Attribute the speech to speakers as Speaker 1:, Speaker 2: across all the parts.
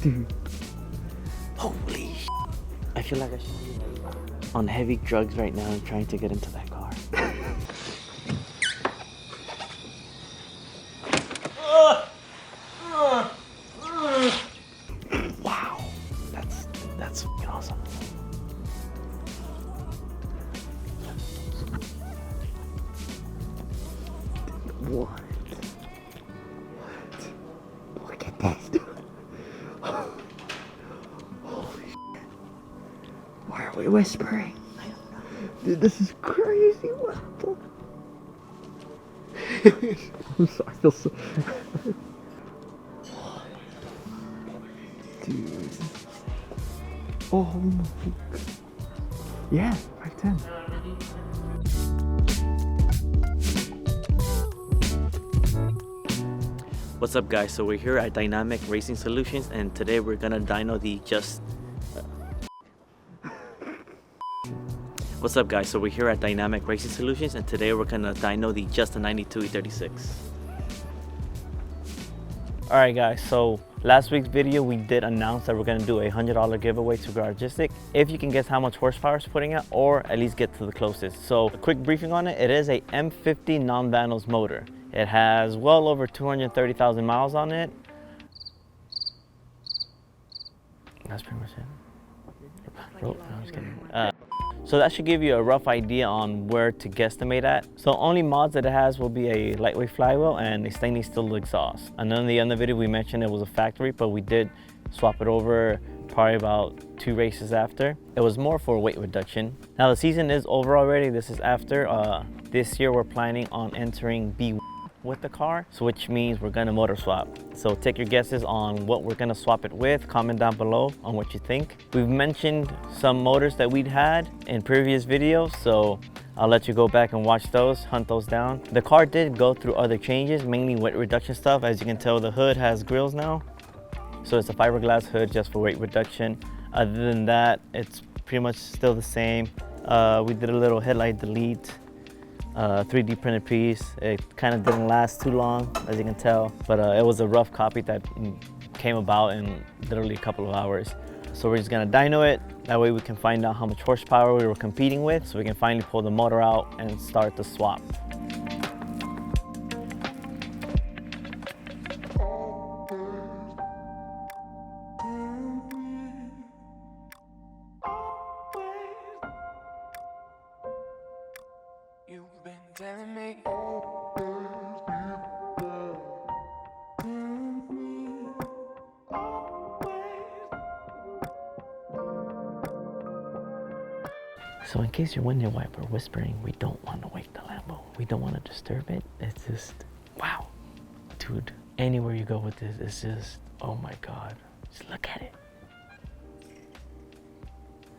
Speaker 1: Dude. Holy shit. I feel like I should be like on heavy drugs right now and trying to get into that car. Wow. That's fucking awesome. What? Look at this, dude. Holy shit. Why are we whispering? I don't know. Dude, this is crazy. What the? I'm sorry, I feel so... Dude. Oh my god. Yeah, 510. What's up guys, so we're here at Dynamic Racing Solutions and today we're gonna dyno the What's up guys, so we're here at Dynamic Racing Solutions and today we're gonna dyno the Just a 92 E36. Alright guys, so last week's video we did announce that we're gonna do a $100 giveaway to Garagistic if you can guess how much horsepower it's putting out or at least get to the closest. So a quick briefing on it, it is a M50 non-vanos motor. It has well over 230,000 miles on it. That's pretty much it. Oh, no, I'm just kidding. So that should give you a rough idea on where to guesstimate at. So only mods that it has will be a lightweight flywheel and a stainless steel exhaust. And then in the other video we mentioned it was a factory, but we did swap it over probably about 2 races after. It was more for weight reduction. Now the season is over already. This is after. This year we're planning on entering B with the car, so which means we're gonna motor swap. So take your guesses on what we're gonna swap it with. Comment down below on what you think. We've mentioned some motors that we'd had in previous videos, so I'll let you go back and watch those, hunt those down. The car did go through other changes, mainly weight reduction stuff. As you can tell, the hood has grills now, so it's a fiberglass hood just for weight reduction. Other than that, it's pretty much still the same. We did a little headlight delete, 3D printed piece. It kind of didn't last too long, as you can tell, but it was a rough copy that came about in literally a couple of hours. So we're just gonna dyno it. That way we can find out how much horsepower we were competing with, so we can finally pull the motor out and start the swap.
Speaker 2: You've been telling me.
Speaker 1: So in case you're wondering why we're whispering, we don't want to wake the Lambo. We don't want to disturb it. It's just, wow. Dude, anywhere you go with this, it's just, oh my God. Just look at it.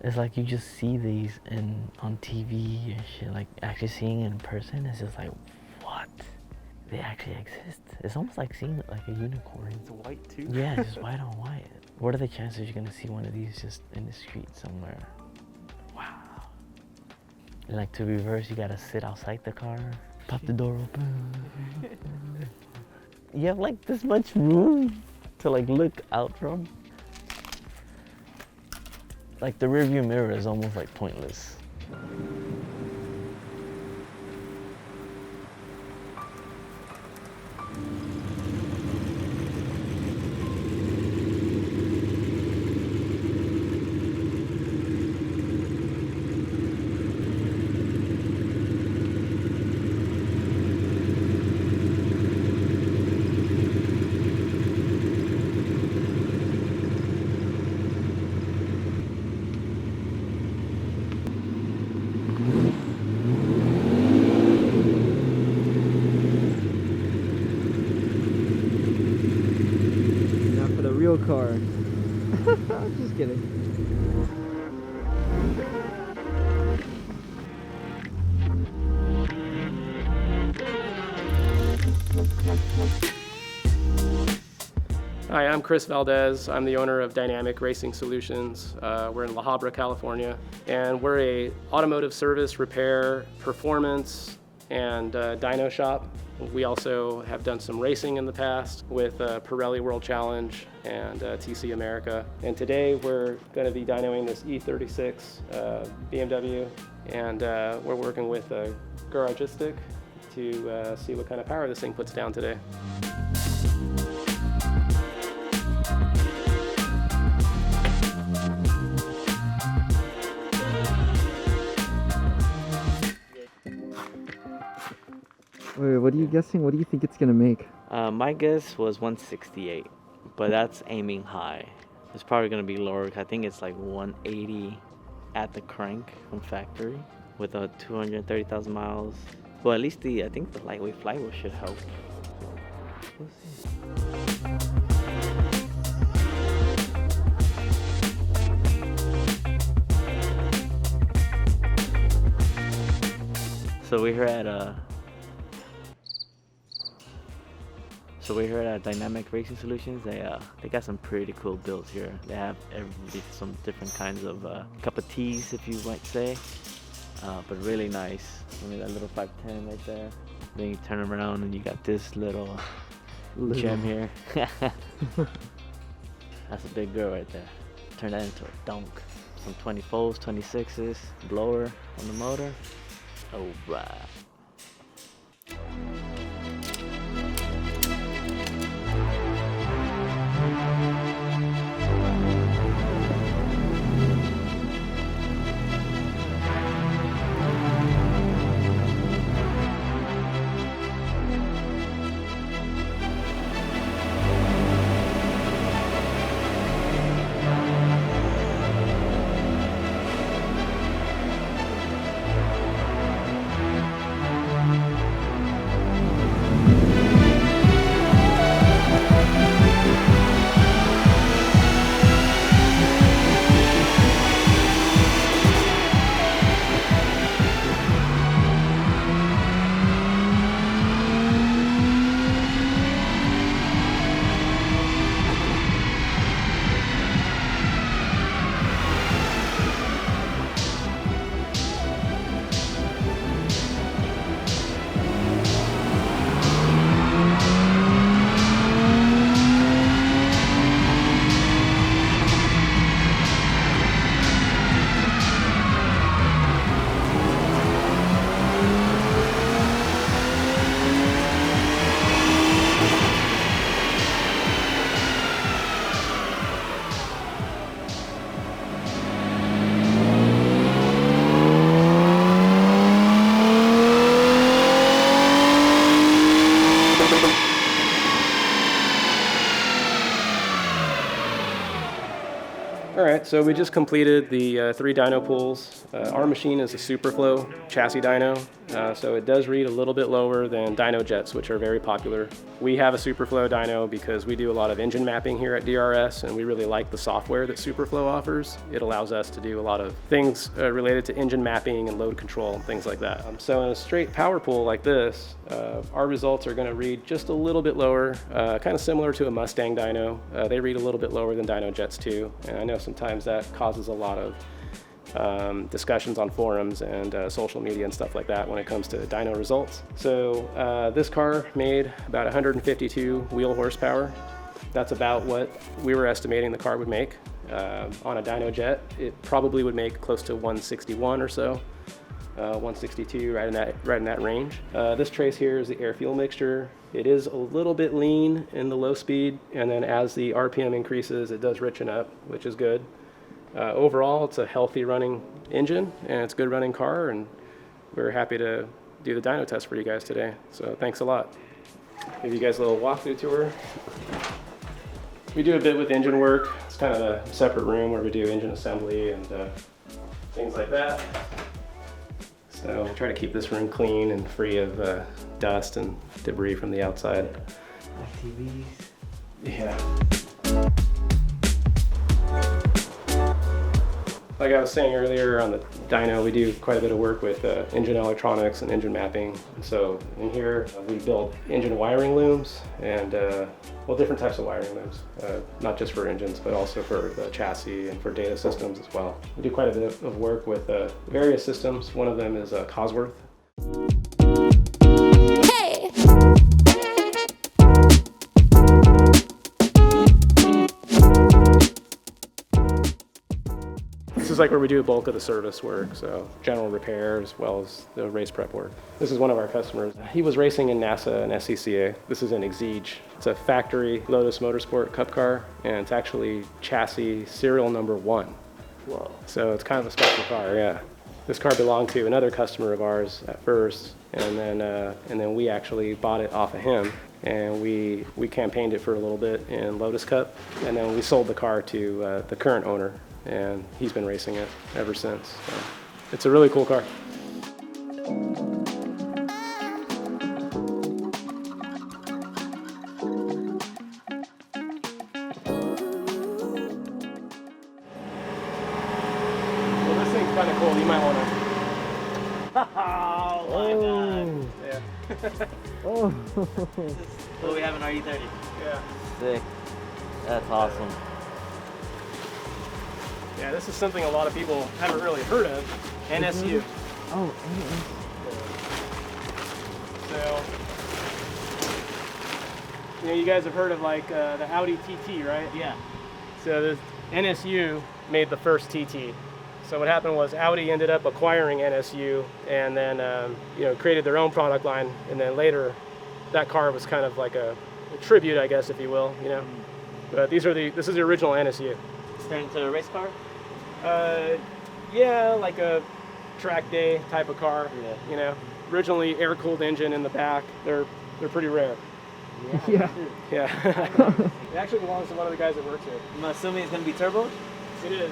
Speaker 1: It's like you just see these on TV and shit, like actually seeing it in person, it's just like, what? They actually exist. It's almost like seeing like a unicorn.
Speaker 3: It's white too?
Speaker 1: Yeah, it's just white on white. What are the chances you're gonna see one of these just in the street somewhere? Wow. And like to reverse, you gotta sit outside the car, pop the door open. You have like this much room to like look out from. Like the rearview mirror is almost like pointless.
Speaker 3: Car. Just kidding.
Speaker 4: Hi, I'm Chris Valdez. I'm the owner of Dynamic Racing Solutions. We're in La Habra, California, and we're a automotive service, repair, performance, and dyno shop. We also have done some racing in the past with Pirelli World Challenge and TC America. And today we're going to be dynoing this E36 BMW, and we're working with Garagistic to see what kind of power this thing puts down today.
Speaker 3: Wait, what are you guessing? What do you think it's gonna make?
Speaker 1: My guess was 168, but that's aiming high. It's probably gonna be lower. I think it's like 180 at the crank from factory with 230,000 miles. Well, at least I think the lightweight flywheel should help. We'll see. So we're here at Dynamic Racing Solutions. They got some pretty cool builds here. They have some different kinds of cup of teas, if you might say, but really nice. I mean, that little 510 right there. Then you turn around and you got this little gem here. That's a big girl right there. Turn that into a dunk. Some 24s, 26s, blower on the motor. Oh, right.
Speaker 4: All right, so we just completed the 3 dyno pulls. Our machine is a Superflow chassis dyno, so it does read a little bit lower than dyno jets, which are very popular. We have a Superflow dyno because we do a lot of engine mapping here at DRS, and we really like the software that Superflow offers. It allows us to do a lot of things related to engine mapping and load control and things like that. So in a straight power pull like this, our results are going to read just a little bit lower, kind of similar to a Mustang dyno. They read a little bit lower than dyno jets too, and I know sometimes that causes a lot of discussions on forums and social media and stuff like that when it comes to dyno results. So this car made about 152 wheel horsepower. That's about what we were estimating the car would make. On a dyno jet, it probably would make close to 161 or so. 162, right in that range. This trace here is the air-fuel mixture. It is a little bit lean in the low speed, and then as the RPM increases, it does richen up, which is good. Overall, it's a healthy running engine, and it's a good running car, and we're happy to do the dyno test for you guys today. So thanks a lot. Give you guys a little walkthrough tour. We do a bit with engine work. It's kind of a separate room where we do engine assembly and things like that. So I try to keep this room clean and free of dust and debris from the outside.
Speaker 1: TVs.
Speaker 4: Yeah. Like I was saying earlier on the dyno, we do quite a bit of work with engine electronics and engine mapping. And so in here, we build engine wiring looms and, well, different types of wiring looms, not just for engines, but also for the chassis and for data systems as well. We do quite a bit of work with various systems. One of them is Cosworth. is like where we do a bulk of the service work, so general repair as well as the race prep work. This is one of our customers. He was racing in NASA and SCCA. This is an Exige. It's a factory Lotus Motorsport Cup car, and it's actually chassis serial number 1.
Speaker 1: Whoa.
Speaker 4: So it's kind of a special car, yeah. This car belonged to another customer of ours at first, and then we actually bought it off of him, and we campaigned it for a little bit in Lotus Cup, and then we sold the car to the current owner, and he's been racing it ever since. So it's a really cool car. Kind of cool. You might want to.
Speaker 1: Oh my god.
Speaker 4: Yeah.
Speaker 3: Oh.
Speaker 1: Oh, we have an RE30.
Speaker 4: Yeah.
Speaker 1: Sick. That's awesome.
Speaker 4: Yeah, this is something a lot of people haven't really heard of. NSU.
Speaker 3: Oh,
Speaker 4: So, you guys have heard of like the Audi TT, right?
Speaker 1: Yeah.
Speaker 4: So the NSU made the first TT. So what happened was Audi ended up acquiring NSU and then created their own product line, and then later that car was kind of like a tribute, I guess, if you will, But this is the original NSU.
Speaker 1: It's turned into a race car?
Speaker 4: Yeah, like a track day type of car.
Speaker 1: Yeah.
Speaker 4: Originally air-cooled engine in the back. They're pretty rare.
Speaker 3: Yeah.
Speaker 4: Yeah. It actually belongs to one of the guys that works here.
Speaker 1: I'm assuming it's gonna be turbo?
Speaker 4: It is.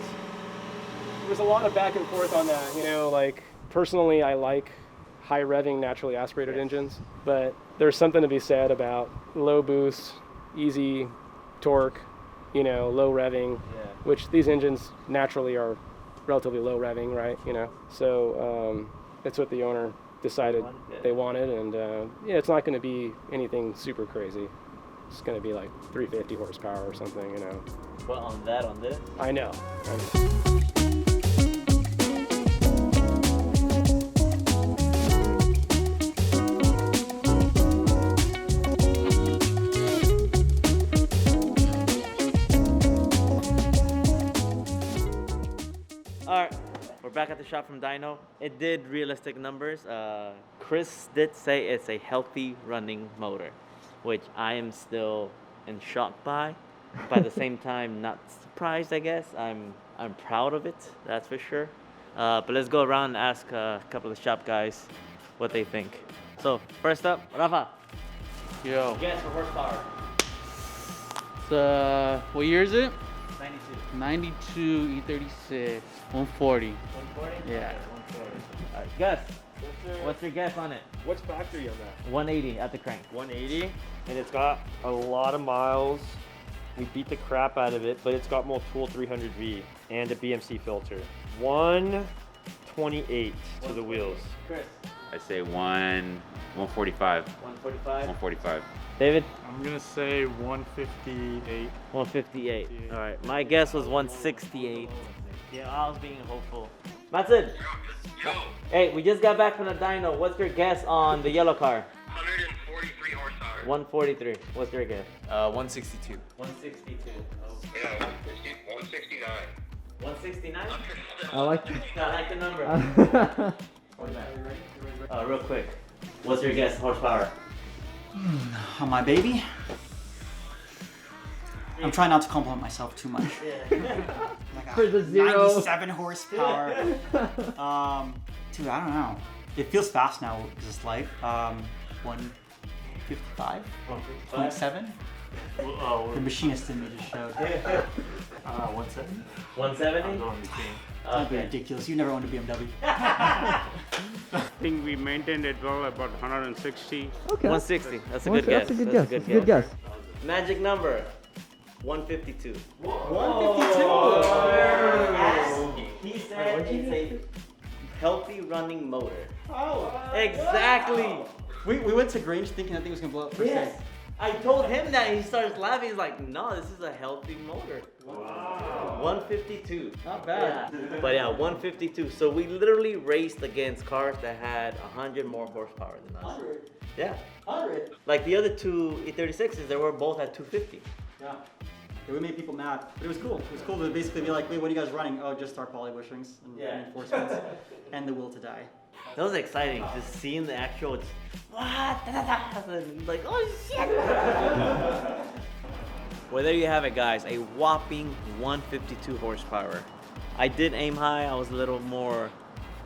Speaker 4: There's a lot of back and forth on that, like personally I like high revving naturally aspirated engines, but there's something to be said about low boost, easy torque, low revving, which these engines naturally are relatively low revving, right? So that's what the owner decided they wanted, and it's not going to be anything super crazy. It's going to be like 350 horsepower or something,
Speaker 1: But on this?
Speaker 4: I know.
Speaker 1: Alright, we're back at the shop from Dyno. It did realistic numbers. Chris did say it's a healthy running motor, which I am still in shock by. But at the same time, not surprised, I guess. I'm proud of it, that's for sure. But let's go around and ask a couple of shop guys what they think. So, first up, Rafa.
Speaker 5: Yo.
Speaker 1: Guess for horsepower.
Speaker 5: What year is it?
Speaker 1: 92.
Speaker 5: 92 E36 140.
Speaker 1: 140?
Speaker 5: Yeah.
Speaker 1: Okay, 140. Alright, Gus, what's your guess on it?
Speaker 6: What's factory on that?
Speaker 1: 180 at the crank.
Speaker 6: 180, and it's got a lot of miles. We beat the crap out of it, but it's got Multool 300V and a BMC filter. 128 to the wheels.
Speaker 1: Chris,
Speaker 7: I say 145.
Speaker 1: 145.
Speaker 7: 145.
Speaker 1: David?
Speaker 8: I'm gonna say 158.
Speaker 1: 158. All right, my guess was 168. Yeah, I was being hopeful. Matson. Hey, we just got back from the dyno. What's your guess on the yellow car?
Speaker 9: 143 horsepower.
Speaker 1: 143. What's your guess?
Speaker 7: 162.
Speaker 1: 162. Oh.
Speaker 9: Yeah, 169.
Speaker 1: 169?
Speaker 3: I like
Speaker 1: I like the number. Real quick. What's your guess, horsepower?
Speaker 10: On my baby? I'm trying not to compliment myself too much. Like
Speaker 3: For the zero.
Speaker 10: 97 horsepower. Dude, I don't know. It feels fast now because it's light. 155? 1.7? The machinist in me just showed.
Speaker 8: 170?
Speaker 1: 170?
Speaker 8: I'm going between.
Speaker 10: That'd be ridiculous. You never owned a BMW.
Speaker 8: I think we maintained it well, about 160.
Speaker 3: Okay.
Speaker 1: 160. That's a good guess.
Speaker 3: That's a good guess. That's a good guess.
Speaker 1: Magic number. 152.
Speaker 3: 152.
Speaker 1: He said it's a healthy running motor. Oh. Exactly.
Speaker 10: We went to Grange thinking that thing was gonna blow up first
Speaker 1: Yes.
Speaker 10: day.
Speaker 1: I told him that. He starts laughing. He's like, no, this is a healthy motor. Wow. 152.
Speaker 10: Not bad.
Speaker 1: Yeah. But yeah, 152. So we literally raced against cars that had 100 more horsepower than us.
Speaker 10: 100?
Speaker 1: Yeah.
Speaker 10: 100?
Speaker 1: Like the other two E36s, they were both at 250.
Speaker 10: Yeah. Yeah, we made people mad, but it was cool. It was cool to basically be like, wait, what are you guys running? Oh, just our poly bushings and reinforcements and the will to die.
Speaker 1: That was exciting, just seeing the actual, and like, oh shit! Well, there you have it, guys. A whopping 152 horsepower. I did aim high. I was a little more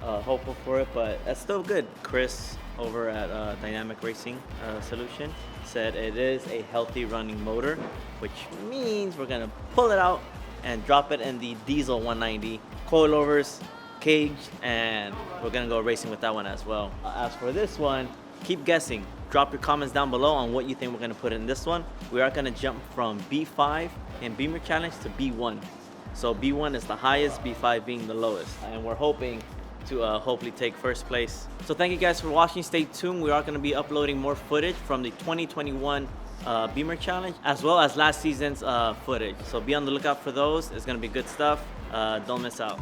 Speaker 1: hopeful for it, but that's still good. Chris over at Dynamic Racing Solution said it is a healthy running motor, which means we're gonna pull it out and drop it in the diesel 190 coilovers, cage, and we're gonna go racing with that one as well. As for this one, keep guessing. Drop your comments down below on what you think we're gonna put in this one. We are gonna jump from B5 in Bimmer Challenge to B1. So B1 is the highest, B5 being the lowest. And we're hoping to hopefully take first place. So thank you guys for watching. Stay tuned. We are gonna be uploading more footage from the 2021 Bimmer Challenge, as well as last season's footage. So be on the lookout for those. It's gonna be good stuff. Don't miss out.